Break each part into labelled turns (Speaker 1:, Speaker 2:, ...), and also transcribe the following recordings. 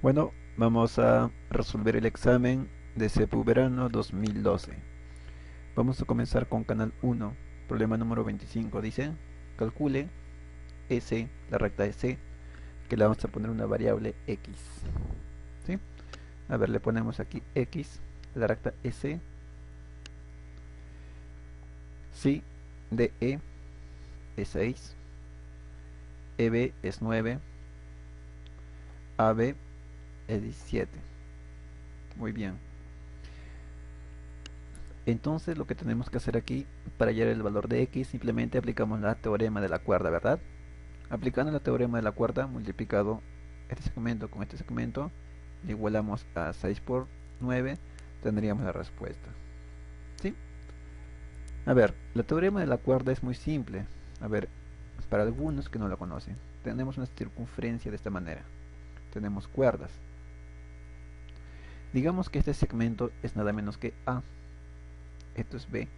Speaker 1: Bueno, vamos a resolver el examen de CEPU Verano 2012. Vamos a comenzar con canal 1, problema número 25. Dice, calcule S, la recta S, que le vamos a poner una variable X. ¿Sí? A ver, le ponemos aquí X, la recta S, sí, DE es 6, EB es 9, AB es 17. Muy bien. Entonces lo que tenemos que hacer aquí para hallar el valor de X, simplemente aplicamos la teorema de la cuerda, ¿verdad? Aplicando la teorema de la cuerda, multiplicado este segmento con este segmento, le igualamos a 6 por 9, tendríamos la respuesta. ¿Sí? A ver, la teorema de la cuerda es muy simple. A ver, para algunos que no la conocen, tenemos una circunferencia de esta manera. Tenemos cuerdas. Digamos que este segmento es nada menos que A, esto es B,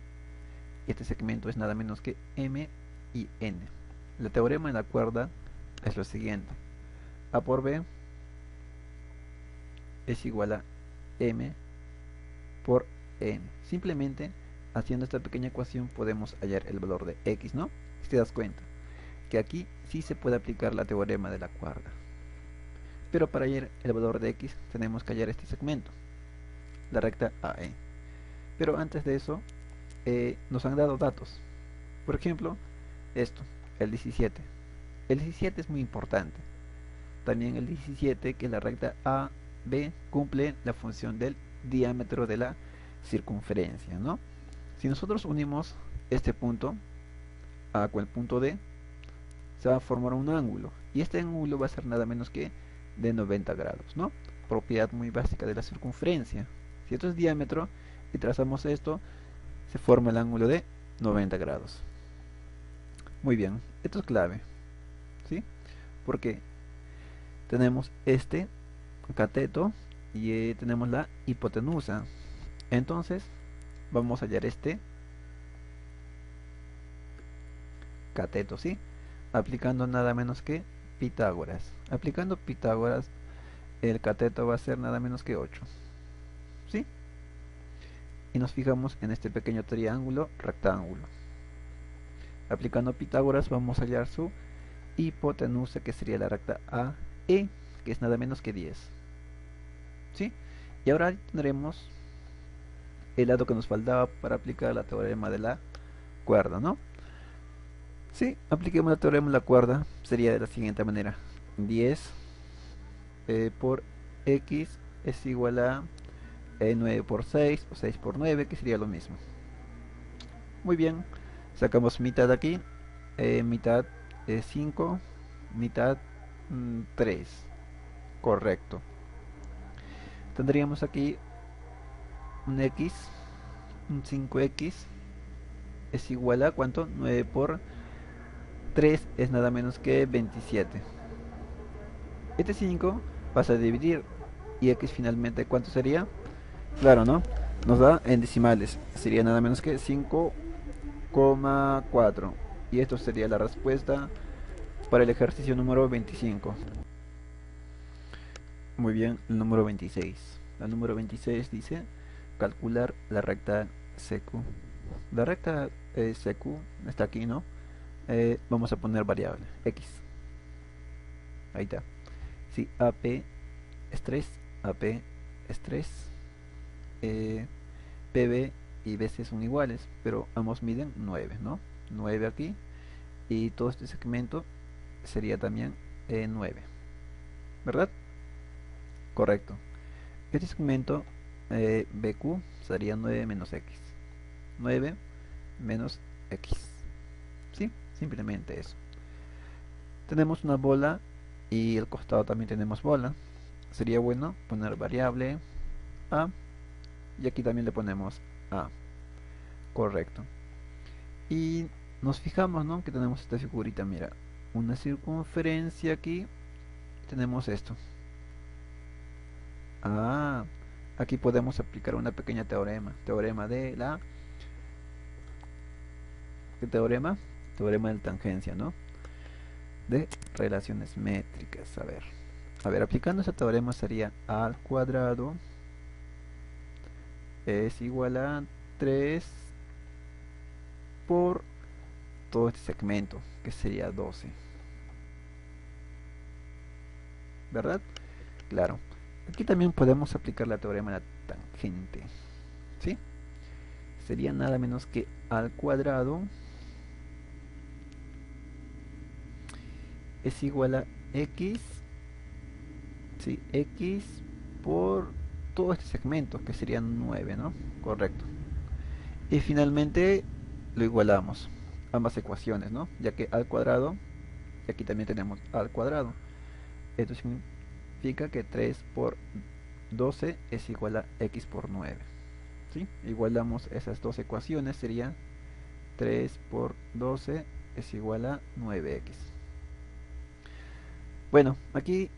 Speaker 1: y este segmento es nada menos que M y N. La teorema de la cuerda es lo siguiente. A por B es igual a M por N. Simplemente haciendo esta pequeña ecuación podemos hallar el valor de X, ¿no? Si te das cuenta que aquí sí se puede aplicar la teorema de la cuerda. Pero para hallar el valor de X tenemos que hallar este segmento, la recta AE. Pero antes de eso nos han dado datos. Por ejemplo, esto, el 17. El 17 es muy importante. También el 17, que la recta AB cumple la función del diámetro de la circunferencia, ¿no? Si nosotros unimos este punto A con el punto D, se va a formar un ángulo. Y este ángulo va a ser nada menos que de 90 grados, ¿no? Propiedad muy básica de la circunferencia. Si esto es diámetro y trazamos esto, se forma el ángulo de 90 grados. Muy bien, esto es clave, ¿sí? Porque tenemos este cateto y tenemos la hipotenusa. Entonces, vamos a hallar este cateto, ¿sí? Aplicando nada menos que Pitágoras. Aplicando Pitágoras, el cateto va a ser nada menos que 8, ¿sí? Y nos fijamos en este pequeño triángulo rectángulo. Aplicando Pitágoras vamos a hallar su hipotenusa, que sería la recta AE, que es nada menos que 10, ¿sí? Y ahora tendremos el lado que nos faltaba para aplicar la teorema de la cuerda, ¿no? Si apliquemos la teorema de la cuerda, sería de la siguiente manera. 10 por X es igual a 9 por 6 o 6 por 9, que sería lo mismo. Muy bien, sacamos mitad aquí, mitad 5, mitad 3. Correcto. Tendríamos aquí un X, un 5X es igual a ¿cuánto? 9 por 3 es nada menos que 27. Este 5 pasa a dividir y X finalmente ¿cuánto sería? Claro, ¿no? Nos da en decimales. Sería nada menos que 5,4. Y esto sería la respuesta para el ejercicio número 25. Muy bien, el número 26. La número 26 dice calcular la recta CQ. La recta CQ está aquí, ¿no? Vamos a poner variable X. Ahí está. Si AP es 3, AP es 3, PB y BC son iguales, pero ambos miden 9, ¿no? 9 aquí, y todo este segmento sería también 9, ¿verdad? Correcto. Este segmento BQ sería 9 menos X. 9 menos X. ¿Sí? Simplemente eso. Tenemos una bola y el costado también tenemos bola. Sería bueno poner variable A y aquí también le ponemos A. Correcto. Y nos fijamos, ¿no? Que tenemos esta figurita, mira, una circunferencia aquí, tenemos esto. Ah, aquí podemos aplicar una pequeña teorema, teorema de la, ¿qué teorema? Teorema de tangencia, ¿no? De relaciones métricas, a ver. A ver, aplicando ese teorema sería a al cuadrado es igual a 3 por todo este segmento, que sería 12, ¿verdad? Claro. Aquí también podemos aplicar la teorema de la tangente, ¿sí? Sería nada menos que al cuadrado es igual a x, ¿sí? X por todo este segmento, que sería 9, ¿no? Correcto. Y finalmente lo igualamos, ambas ecuaciones, ¿no? Ya que al cuadrado, y aquí también tenemos al cuadrado. Esto significa que 3 por 12 es igual a x por 9, ¿sí? Igualamos esas dos ecuaciones, sería 3 por 12 es igual a 9x. Bueno, aquí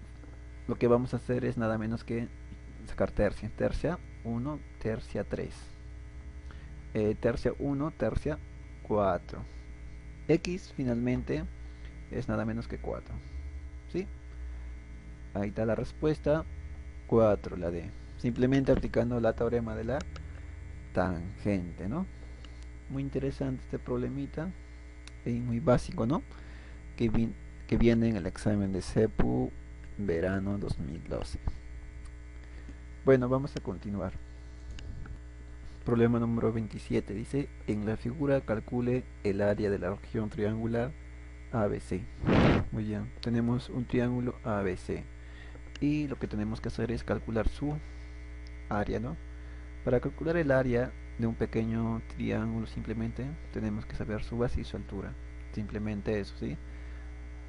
Speaker 1: lo que vamos a hacer es nada menos que sacar tercia. Tercia 1, tercia 3. Tercia 1, tercia 4. X finalmente es nada menos que 4. ¿Sí? Ahí está la respuesta. 4, la D. Simplemente aplicando la teorema de la tangente, ¿no? Muy interesante este problemita. Y muy básico, ¿no? Que, que viene en el examen de CEPU verano 2012. Bueno, vamos a continuar. Problema número 27. Dice, en la figura calcule el área de la región triangular ABC. Muy bien, tenemos un triángulo ABC. Y lo que tenemos que hacer es calcular su área, ¿no? Para calcular el área de un pequeño triángulo simplemente tenemos que saber su base y su altura. Simplemente eso, ¿sí?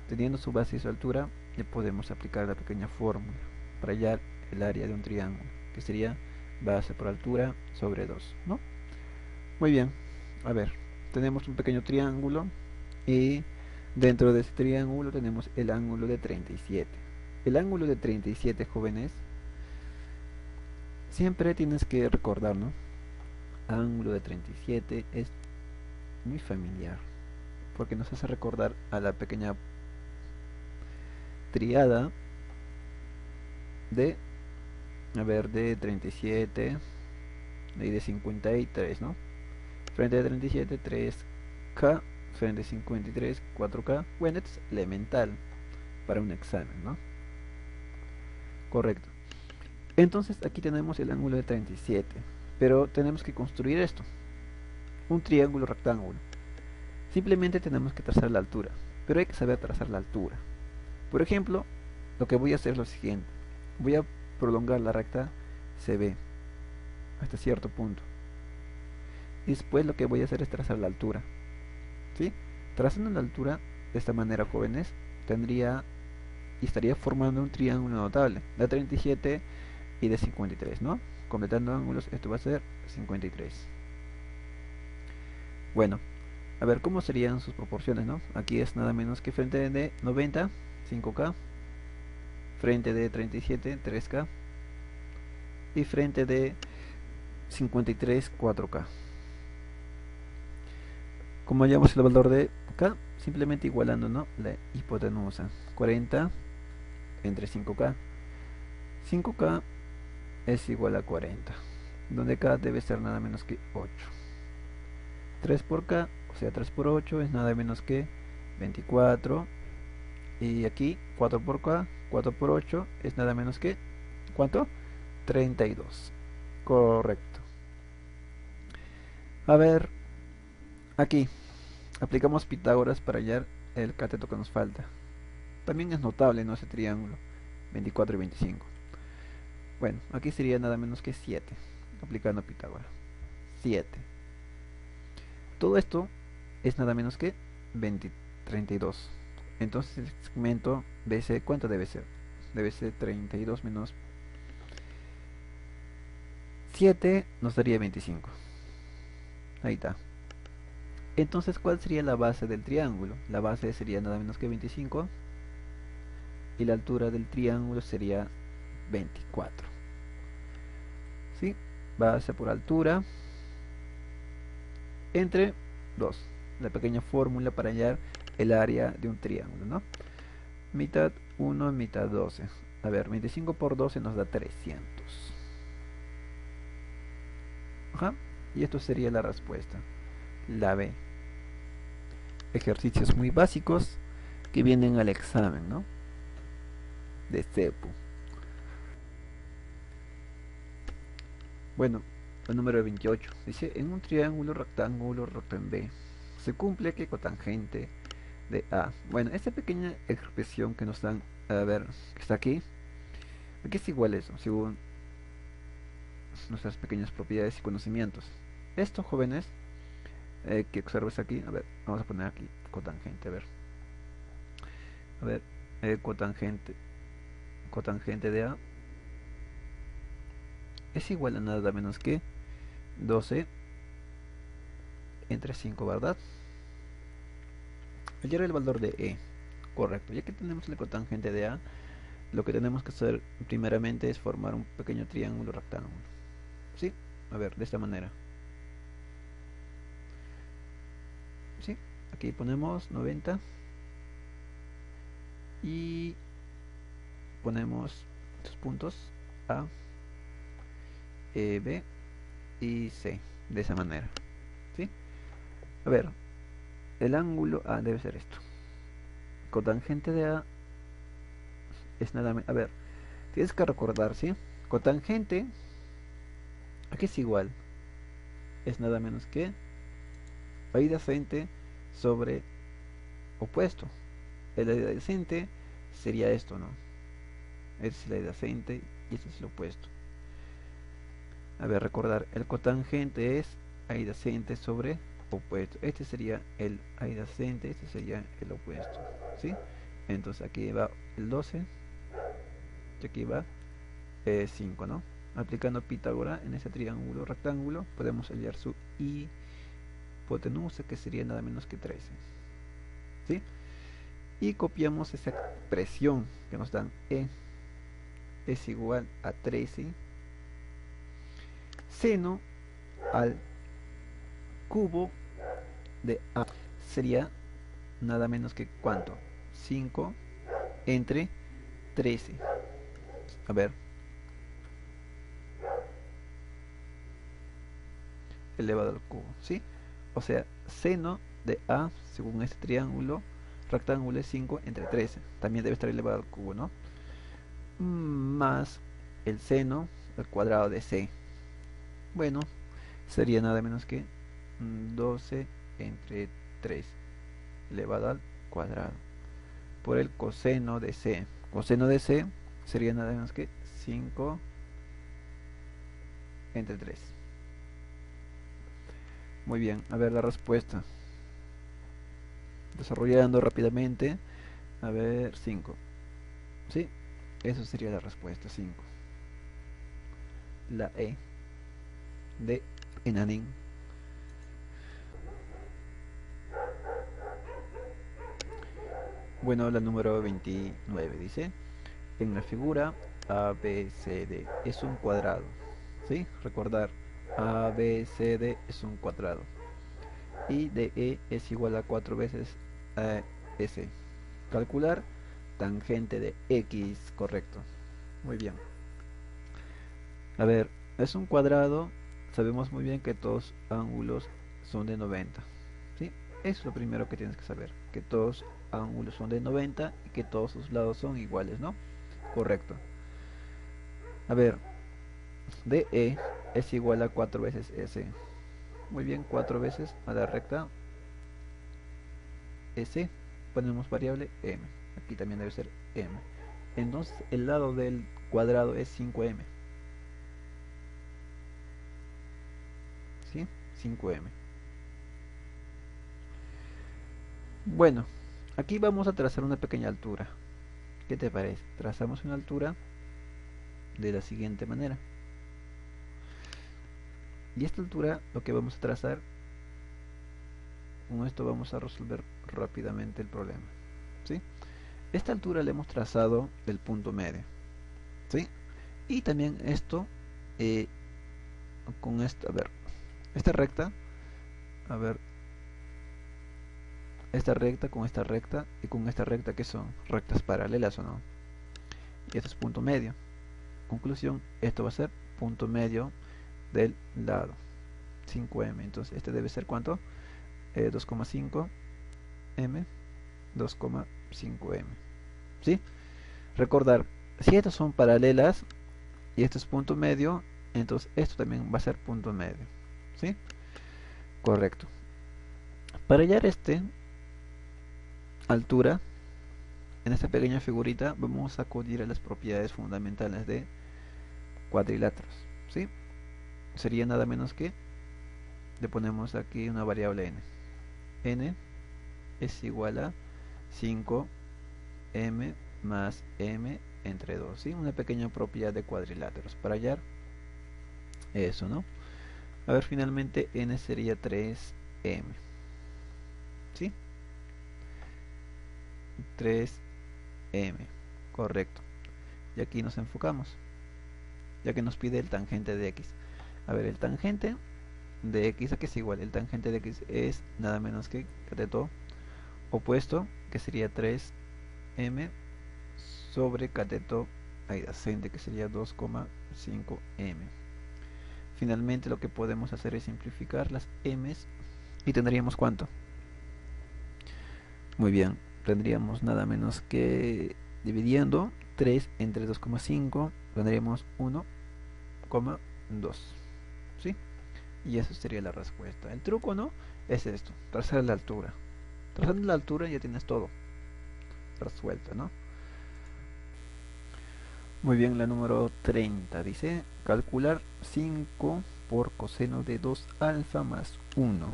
Speaker 1: Teniendo su base y su altura, le podemos aplicar la pequeña fórmula para hallar el área de un triángulo, que sería base por altura sobre 2, ¿no? Muy bien, a ver, tenemos un pequeño triángulo y dentro de ese triángulo tenemos el ángulo de 37. El ángulo de 37, jóvenes, siempre tienes que recordar, ¿no? Ángulo de 37 es muy familiar, porque nos hace recordar a la pequeña triada de, a ver, de 37 y de 53, ¿no? Frente de 37, 3K, frente de 53, 4K. Bueno, esto es elemental para un examen, ¿no? Correcto. Entonces aquí tenemos el ángulo de 37, pero tenemos que construir esto, un triángulo rectángulo. Simplemente tenemos que trazar la altura, pero hay que saber trazar la altura. Por ejemplo, lo que voy a hacer es lo siguiente. Voy a prolongar la recta CB hasta cierto punto. Y después lo que voy a hacer es trazar la altura, ¿sí? Trazando la altura de esta manera, jóvenes, tendría y estaría formando un triángulo notable de 37 y de 53, ¿no? Completando ángulos, esto va a ser 53. Bueno, a ver cómo serían sus proporciones, ¿no? Aquí es nada menos que frente de 90, 5K, frente de 37, 3K, y frente de 53, 4K. Como hallamos el valor de K, simplemente igualando, ¿no? La hipotenusa. 40 entre 5K. 5K es igual a 40, donde K debe ser nada menos que 8. 3 por K, o sea 3 por 8 es nada menos que 24. Y aquí 4 por K, 4 por 8 es nada menos que, ¿cuánto? 32. Correcto. A ver, aquí aplicamos Pitágoras para hallar el cateto que nos falta. También es notable, ¿no? Ese triángulo, 24 y 25. Bueno, aquí sería nada menos que 7, aplicando Pitágoras. 7. Todo esto es nada menos que 32. Entonces el segmento BC, ¿cuánto debe ser? Debe ser 32 menos 7, nos daría 25. Ahí está. Entonces, ¿cuál sería la base del triángulo? La base sería nada menos que 25 y la altura del triángulo sería 24. ¿Sí? Base por altura entre 2. La pequeña fórmula para hallar el área de un triángulo, ¿no? Mitad 1, mitad 12. A ver, 25 por 12 nos da 300. Ajá. Y esto sería la respuesta. La B. Ejercicios muy básicos que vienen al examen, ¿no? De CEPU. Bueno, el número 28 dice, en un triángulo rectángulo recto en B, se cumple que cotangente de A. Bueno, esta pequeña expresión que nos dan, a ver, que está aquí es igual a eso, según nuestras pequeñas propiedades y conocimientos. Esto, jóvenes, que observes aquí, a ver, vamos a poner aquí cotangente, a ver, cotangente de A es igual a nada menos que 12 entre 5, ¿verdad? Hallar el valor de E. Correcto, ya que tenemos el cotangente de A, lo que tenemos que hacer primeramente es formar un pequeño triángulo rectángulo. ¿Sí? A ver, de esta manera. ¿Sí? Aquí ponemos 90 y ponemos estos puntos A, B y C, de esa manera. ¿Sí? A ver, el ángulo A debe ser esto. Cotangente de A es nada menos. A ver, tienes que recordar, ¿sí? Cotangente, aquí es igual, es nada menos que adyacente sobre opuesto. El adyacente sería esto, ¿no? Este es el adyacente y este es el opuesto. A ver, recordar, el cotangente es adyacente sobre opuesto. Este sería el adyacente, este sería el opuesto, ¿sí? Entonces aquí va el 12 y aquí va 5, ¿no? Aplicando Pitágoras en ese triángulo rectángulo, podemos hallar su hipotenusa, que sería nada menos que 13, ¿sí? Y copiamos esa expresión que nos dan E es igual a 13 seno al cubo de A. Sería nada menos que ¿cuánto? 5 entre 13. A ver, elevado al cubo, ¿sí? O sea, seno de A, según este triángulo rectángulo, es 5 entre 13. También debe estar elevado al cubo, ¿no? Más el seno al cuadrado de C. Bueno, sería nada menos que 12 entre 3 elevado al cuadrado por el coseno de C. Coseno de C sería nada menos que 5 entre 3. Muy bien, a ver la respuesta. Desarrollando rápidamente. A ver, 5. ¿Sí? Eso sería la respuesta, 5. La E de Enanín. Bueno, la número 29 dice, en la figura ABCD es un cuadrado. ¿Sí? Recordar, ABCD es un cuadrado. Y DE es igual a 4 veces S. Calcular tangente de X, correcto. Muy bien. A ver, es un cuadrado, sabemos muy bien que todos ángulos son de 90. ¿Sí? Eso es lo primero que tienes que saber, que todos ángulos son de 90 y que todos sus lados son iguales, ¿no? Correcto. A ver, DE es igual a 4 veces S. Muy bien, 4 veces a la recta S. Ponemos variable M. Aquí también debe ser M. Entonces el lado del cuadrado es 5M. ¿Sí? 5M. Bueno, aquí vamos a trazar una pequeña altura. ¿Qué te parece? Trazamos una altura de la siguiente manera. Y esta altura, lo que vamos a trazar, con esto vamos a resolver rápidamente el problema. ¿Sí? Esta altura le hemos trazado del punto medio. ¿Sí? Y también esto, con esto, a ver, esta recta, a ver, esta recta con esta recta y con esta recta, que son rectas paralelas o no. y este es punto medio. Conclusión, esto va a ser punto medio del lado, 5m. Entonces este debe ser ¿cuánto? 2,5m, 2,5m. ¿Sí? Recordar, si estas son paralelas y esto es punto medio, entonces esto también va a ser punto medio. ¿Sí? Correcto. Para hallar este altura, en esta pequeña figurita vamos a acudir a las propiedades fundamentales de cuadriláteros. ¿Sí? Sería nada menos que, le ponemos aquí una variable n. N es igual a 5m más m entre 2. ¿Sí? Una pequeña propiedad de cuadriláteros para hallar eso, ¿no? A ver, finalmente n sería 3m. ¿Sí? 3m. Correcto. Y aquí nos enfocamos, ya que nos pide el tangente de x. A ver, el tangente de x, ¿a qué es igual? El tangente de x es nada menos que cateto opuesto, que sería 3m, sobre cateto adyacente, que sería 2,5m. Finalmente lo que podemos hacer es simplificar las m's y tendríamos ¿cuánto? Muy bien, tendríamos nada menos que, dividiendo 3 entre 2,5, tendríamos 1,2. ¿Sí? Y esa sería la respuesta. El truco, ¿no? Es esto, trazar la altura. Trazando la altura ya tienes todo resuelto, ¿no? Muy bien, la número 30 dice calcular 5 por coseno de 2 alfa más 1.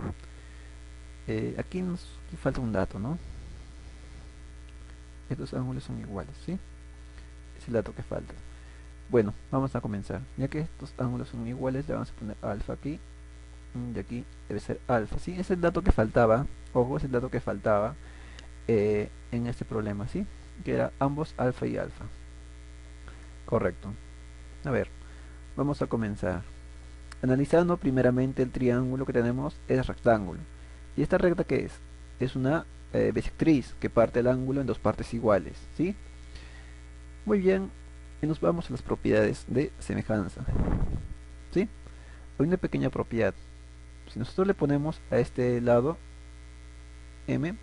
Speaker 1: Aquí nos falta un dato, ¿no? Estos ángulos son iguales, ¿sí? Es el dato que falta. Bueno, vamos a comenzar. Ya que estos ángulos son iguales, le vamos a poner alfa aquí. Y aquí debe ser alfa, ¿sí? Es el dato que faltaba. Ojo, es el dato que faltaba en este problema, ¿sí? Que era ambos alfa y alfa. Correcto. A ver, vamos a comenzar. Analizando primeramente el triángulo que tenemos es rectángulo. ¿Y esta recta qué es? Es una bisectriz que parte el ángulo en dos partes iguales, ¿sí? Muy bien, y nos vamos a las propiedades de semejanza, ¿sí? Hay una pequeña propiedad. Si nosotros le ponemos a este lado m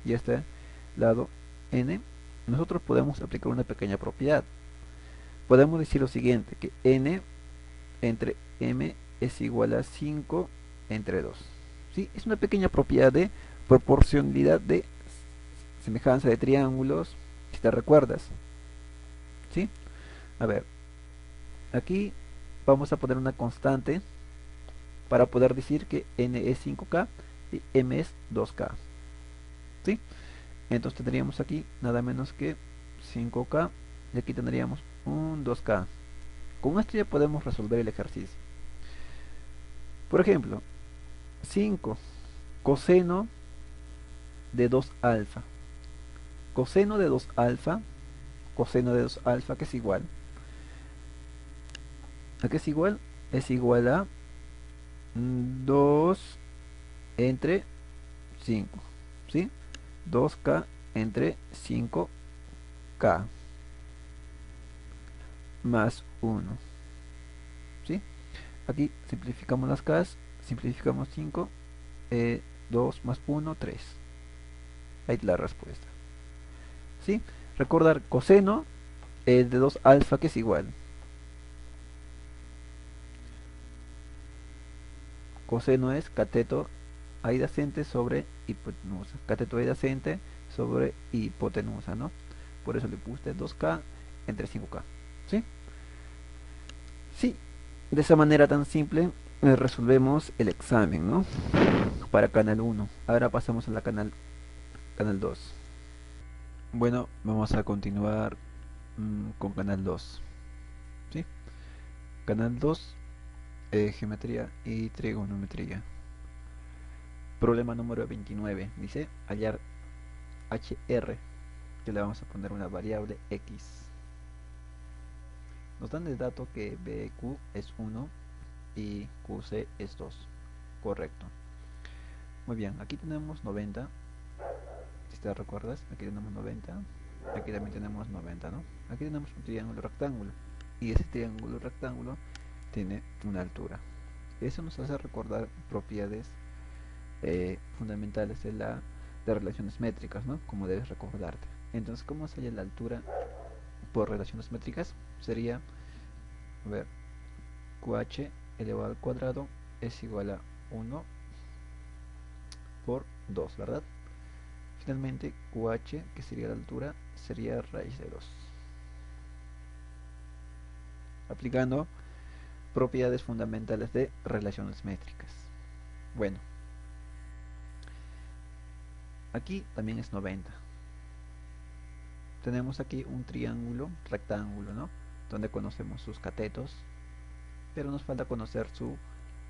Speaker 1: y a este lado n, nosotros podemos aplicar una pequeña propiedad. Podemos decir lo siguiente, que n entre m es igual a 5 entre 2. ¿Sí? Es una pequeña propiedad de proporcionalidad de semejanza de triángulos, si te recuerdas. ¿Sí? A ver, aquí vamos a poner una constante para poder decir que n es 5k y m es 2k. ¿Sí? Entonces tendríamos aquí nada menos que 5k y aquí tendríamos un 2k. Con esto ya podemos resolver el ejercicio. Por ejemplo, 5 coseno de 2 alfa. Coseno de 2 alfa, coseno de 2 alfa, que es igual. ¿A qué es igual? Es igual a 2 entre 5. ¿Sí? 2k entre 5k más 1. ¿Sí? Aquí simplificamos las k, simplificamos 5, 2 más 1, 3. Ahí es la respuesta. ¿Sí? Recordar coseno de 2 alfa, que es igual. Coseno es cateto adyacente sobre hipotenusa. Cateto adyacente sobre hipotenusa, ¿no? Por eso le puse 2k entre 5k. ¿Sí? Sí, de esa manera tan simple resolvemos el examen, ¿no? Para canal 1. Ahora pasamos a la canal 2. Bueno, vamos a continuar con canal 2. ¿Sí? Canal 2, geometría y trigonometría. Problema número 29. Dice hallar HR, que le vamos a poner una variable x. Nos dan el dato que BQ es 1 y QC es 2. Correcto. Muy bien, aquí tenemos 90. Si te recuerdas, aquí tenemos 90. Aquí también tenemos 90, ¿no? Aquí tenemos un triángulo rectángulo. Y ese triángulo rectángulo tiene una altura. Eso nos hace recordar propiedades fundamentales de relaciones métricas, ¿no? Como debes recordarte. Entonces, ¿cómo se halla la altura por relaciones métricas? Sería, a ver, QH elevado al cuadrado es igual a 1 por 2, ¿verdad? Finalmente, QH, que sería la altura, sería raíz de 2. Aplicando propiedades fundamentales de relaciones métricas. Bueno, aquí también es 90. Tenemos aquí un triángulo rectángulo, ¿no? Donde conocemos sus catetos, pero nos falta conocer su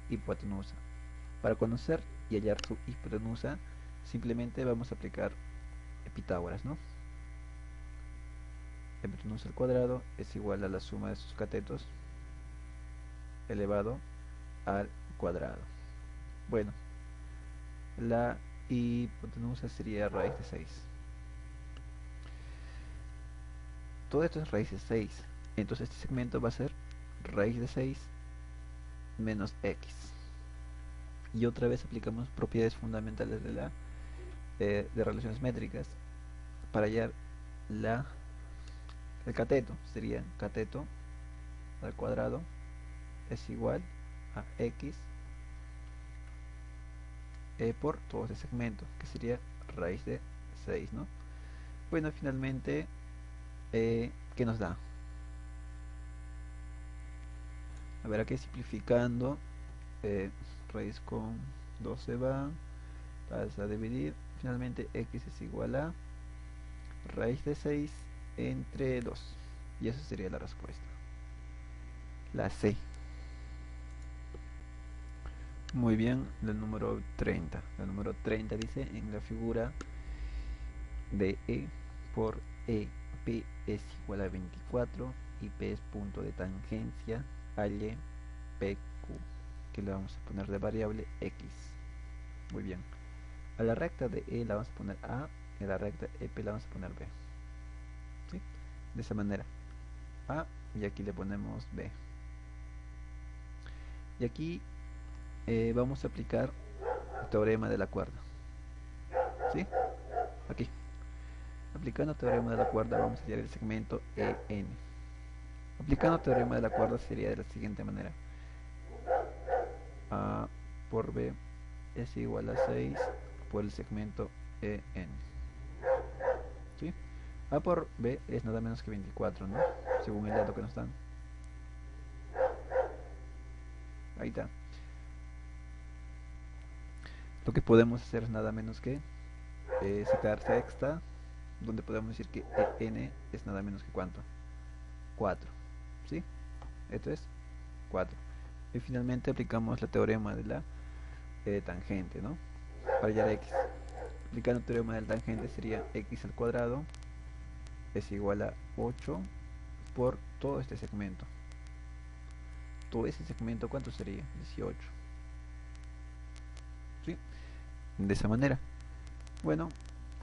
Speaker 1: hipotenusa. Para conocer y hallar su hipotenusa, simplemente vamos a aplicar Pitágoras, ¿no? Hipotenusa al cuadrado es igual a la suma de sus catetos elevado al cuadrado. Bueno, la hipotenusa sería raíz de 6. Todo esto es raíz de 6. Entonces este segmento va a ser raíz de 6 menos x. Y otra vez aplicamos propiedades fundamentales de relaciones métricas para hallar el cateto. Sería cateto al cuadrado es igual a x por todo este segmento, que sería raíz de 6, ¿no? Bueno, finalmente, ¿qué nos da? A ver, aquí simplificando, raíz con 2 se va, pasa a dividir, finalmente x es igual a raíz de 6 entre 2, y esa sería la respuesta, la C. Muy bien, el número 30. El número 30 dice en la figura de E por E, P es igual a 24 y P es punto de tangencia, halle PQ, que le vamos a poner de variable X. Muy bien. A la recta de E la vamos a poner A y a la recta EP la vamos a poner B. ¿Sí? De esa manera. A y aquí le ponemos B. Y aquí vamos a aplicar el teorema de la cuerda. ¿Sí? Aquí. Aplicando el teorema de la cuerda vamos a hallar el segmento EN. Aplicando el teorema de la cuerda sería de la siguiente manera. A por B es igual a 6 por el segmento EN. ¿Sí? A por B es nada menos que 24, ¿no? Según el dato que nos dan. Ahí está. Lo que podemos hacer es nada menos que sacar sexta, donde podemos decir que EN es nada menos que ¿cuánto? 4. ¿Sí? Esto es 4. Y finalmente aplicamos el teorema de la tangente, ¿no? Para hallar x. Aplicando el teorema de la tangente sería x al cuadrado es igual a 8 por todo este segmento. Todo ese segmento, ¿cuánto sería? 18. ¿Sí? De esa manera. Bueno,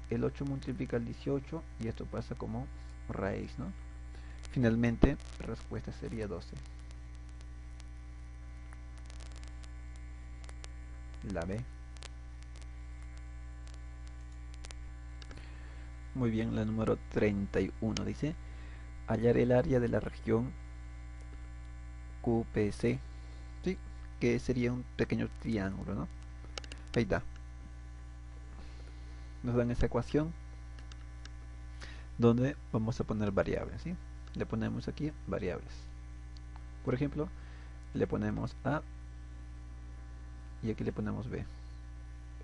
Speaker 1: el 8 multiplica el 18 y esto pasa como raíz, ¿no? Finalmente, la respuesta sería 12. La B. Muy bien, la número 31 dice hallar el área de la región QPC, ¿sí? Que sería un pequeño triángulo, ¿no? Ahí está. Nos dan esa ecuación donde vamos a poner variables, ¿sí? Le ponemos aquí variables. Por ejemplo, le ponemos A y aquí le ponemos B.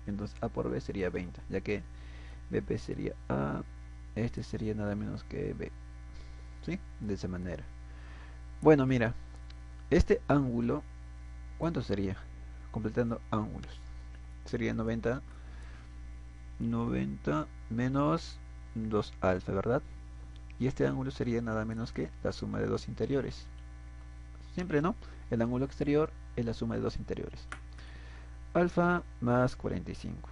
Speaker 1: Entonces A por B sería 20, ya que BP sería A, este sería nada menos que B. ¿Sí? De esa manera. Bueno, mira, este ángulo, ¿cuánto sería? Completando ángulos. Sería 90 menos 2 alfa, ¿verdad? Y este ángulo sería nada menos que la suma de dos interiores. Siempre, ¿no? El ángulo exterior es la suma de dos interiores. Alfa más 45.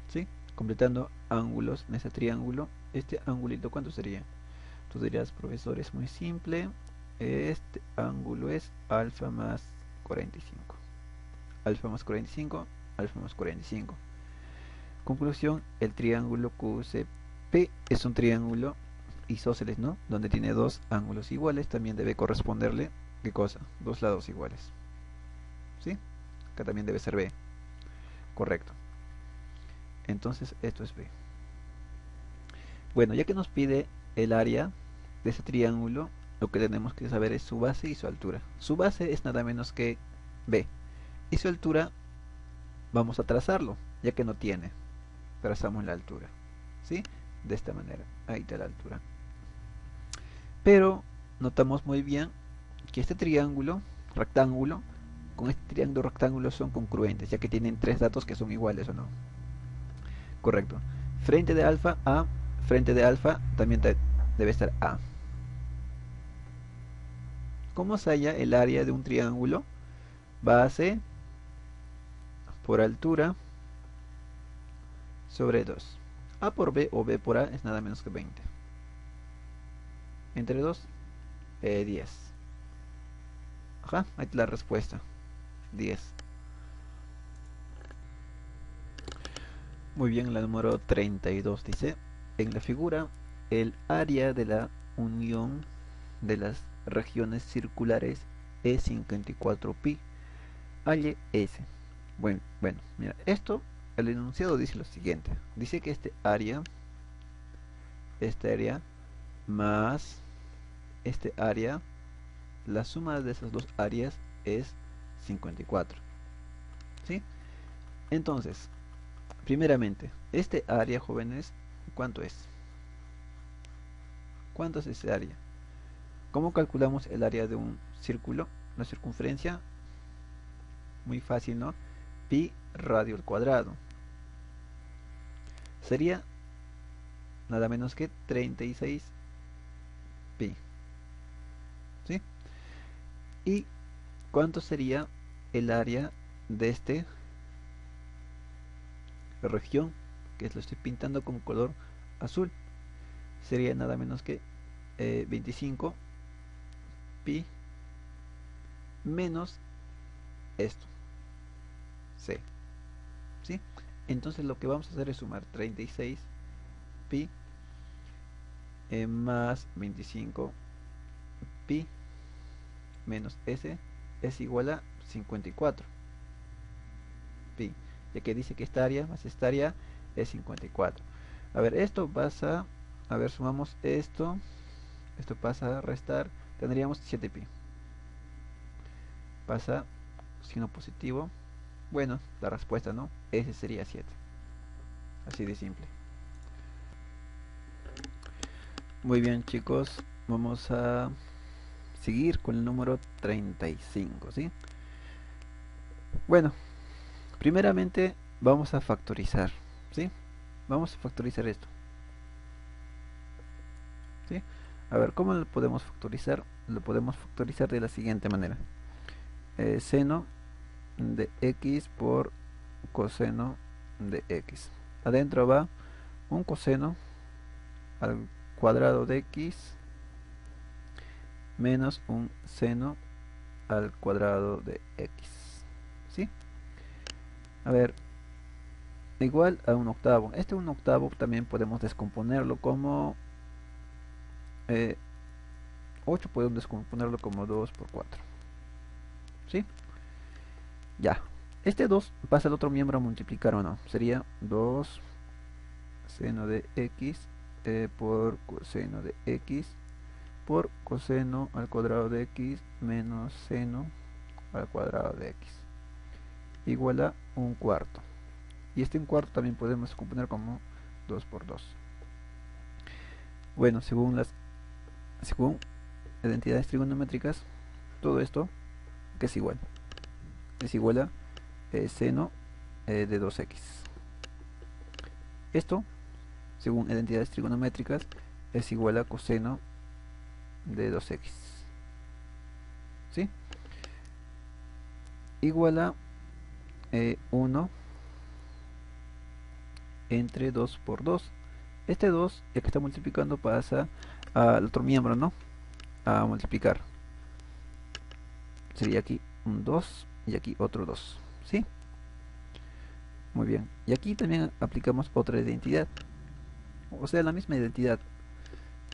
Speaker 1: ¿Sí? completando ángulos en ese triángulo. Este angulito, ¿cuánto sería? Tú dirás, profesor, es muy simple. Este ángulo es alfa más 45. Alfa más 45, alfa más 45. Conclusión, el triángulo QCP es un triángulo isósceles, ¿no? Donde tiene dos ángulos iguales, también debe corresponderle, ¿qué cosa? Dos lados iguales. ¿Sí? Acá también debe ser B. Correcto. Entonces esto es B. Bueno, ya que nos pide el área de ese triángulo, lo que tenemos que saber es su base y su altura. Su base es nada menos que B. Y su altura vamos a trazarlo, ya que no tiene. Trazamos la altura. ¿Sí? De esta manera. Ahí está la altura. Pero notamos muy bien que este triángulo rectángulo con este triángulo rectángulo son congruentes, ya que tienen tres datos que son iguales, ¿o no? Correcto. Frente de alfa a frente de alfa también debe estar A. ¿Cómo se halla el área de un triángulo? Base por altura sobre 2. A por B o B por A es nada menos que 20. Entre 2, 10. Ajá, ahí está la respuesta. 10. Muy bien, la número 32 dice, en la figura, el área de la unión de las regiones circulares es 54pi. Halle S. Bueno, mira, esto, el enunciado dice lo siguiente. Dice que esta área más este área, la suma de esas dos áreas es 54. ¿Sí? Entonces, primeramente, este área, jóvenes, ¿cuánto es? ¿Cuánto es ese área? ¿Cómo calculamos el área de un círculo? La circunferencia, muy fácil, ¿no? Pi radio al cuadrado. Sería nada menos que 36 pi. ¿Sí? ¿Y cuánto sería el área de esta región? Que lo estoy pintando con color azul. Sería nada menos que 25 pi menos esto, C. ¿Sí? Entonces lo que vamos a hacer es sumar 36 pi más 25 pi menos S es igual a 54 pi, ya que dice que esta área más esta área es 54. A ver, esto pasa, a ver, sumamos esto pasa a restar, tendríamos 7 pi. Pasa signo positivo. Bueno, la respuesta, ¿no? Ese sería 7. Así de simple. Muy bien, chicos, vamos a seguir con el número 35, ¿sí? Bueno, primeramente vamos a factorizar, ¿sí? Vamos a factorizar esto, ¿sí? A ver, ¿cómo lo podemos factorizar? Lo podemos factorizar de la siguiente manera. Seno de x por coseno de x. Adentro va un coseno al cuadrado de x menos un seno al cuadrado de x. ¿Sí? A ver, igual a un octavo. Este un octavo también podemos descomponerlo como 8, podemos descomponerlo como 2 por 4. ¿Sí? Ya. Este 2 pasa al otro miembro a multiplicar o no. Sería 2 seno de x por coseno de x por coseno al cuadrado de x menos seno al cuadrado de x igual a un cuarto. Y este un cuarto también podemos componer como 2 por 2. Bueno, según identidades trigonométricas, todo esto que es igual a seno de 2x. Esto, según identidades trigonométricas, es igual a coseno de 2x. ¿Sí? Igual a 1 entre 2 por 2. Este 2, ya que está multiplicando, pasa al otro miembro, ¿no? A multiplicar. Sería aquí un 2 y aquí otro 2. ¿Sí? Muy bien. Y aquí también aplicamos otra identidad. O sea, la misma identidad.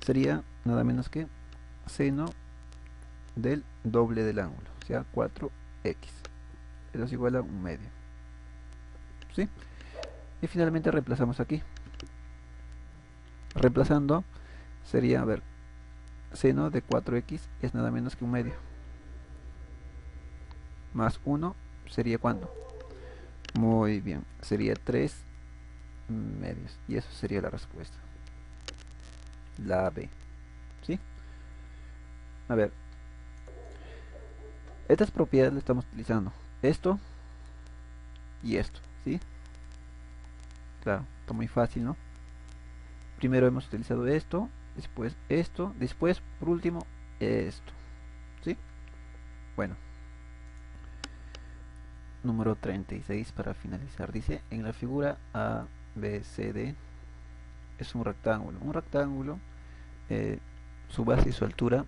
Speaker 1: Sería nada menos que seno del doble del ángulo. O sea, 4x. Eso es igual a un medio. ¿Sí? Y finalmente reemplazamos aquí. Reemplazando sería, a ver, seno de 4x es nada menos que un medio. Más 1 sería ¿cuánto? Muy bien, sería 3 medios. Y eso sería la respuesta. La B. ¿Sí? A ver, estas propiedades las estamos utilizando. Esto y esto. ¿Sí? Claro, está muy fácil, ¿no? Primero hemos utilizado esto, después, por último, esto. ¿Sí? Bueno, número 36 para finalizar. Dice, en la figura A, B, C, D es un rectángulo. Un rectángulo, su base y su altura,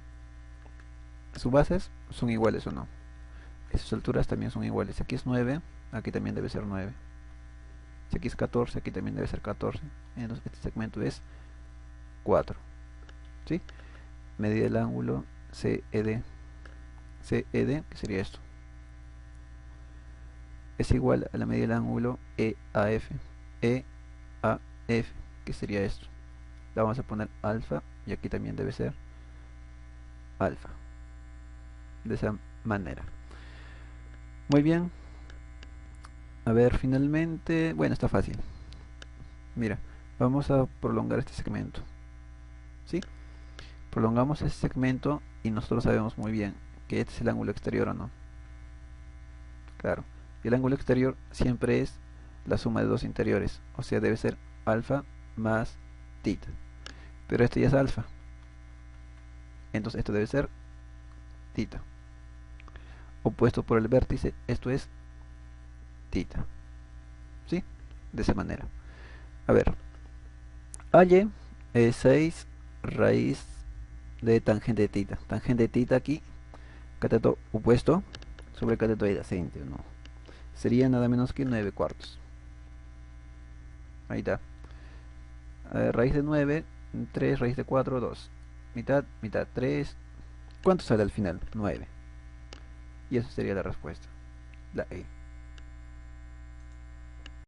Speaker 1: sus bases son iguales o no. Y sus alturas también son iguales. Si aquí es 9, aquí también debe ser 9. Si aquí es 14, aquí también debe ser 14. Entonces este segmento es 4. ¿Sí? Medida del ángulo CED. CED, que sería esto, es igual a la medida del ángulo EAF. EAF, que sería esto. La vamos a poner alfa y aquí también debe ser alfa. De esa manera. Muy bien. A ver, finalmente, bueno, está fácil. Mira, vamos a prolongar este segmento. ¿Sí? Prolongamos este segmento y nosotros sabemos muy bien que este es el ángulo exterior o no. Claro. Y el ángulo exterior siempre es la suma de dos interiores. O sea, debe ser alfa más tita. Pero este ya es alfa. Entonces esto debe ser tita. Opuesto por el vértice, esto es tita. ¿Sí? De esa manera. A ver. Halle 6 raíz de tangente de tita. Tangente de tita aquí, cateto opuesto sobre cateto adyacente, ¿no? Sería nada menos que 9 cuartos. Ahí está. Raíz de 9, 3, raíz de 4, 2. Mitad, mitad, 3. ¿Cuánto sale al final? 9. Y esa sería la respuesta. La E.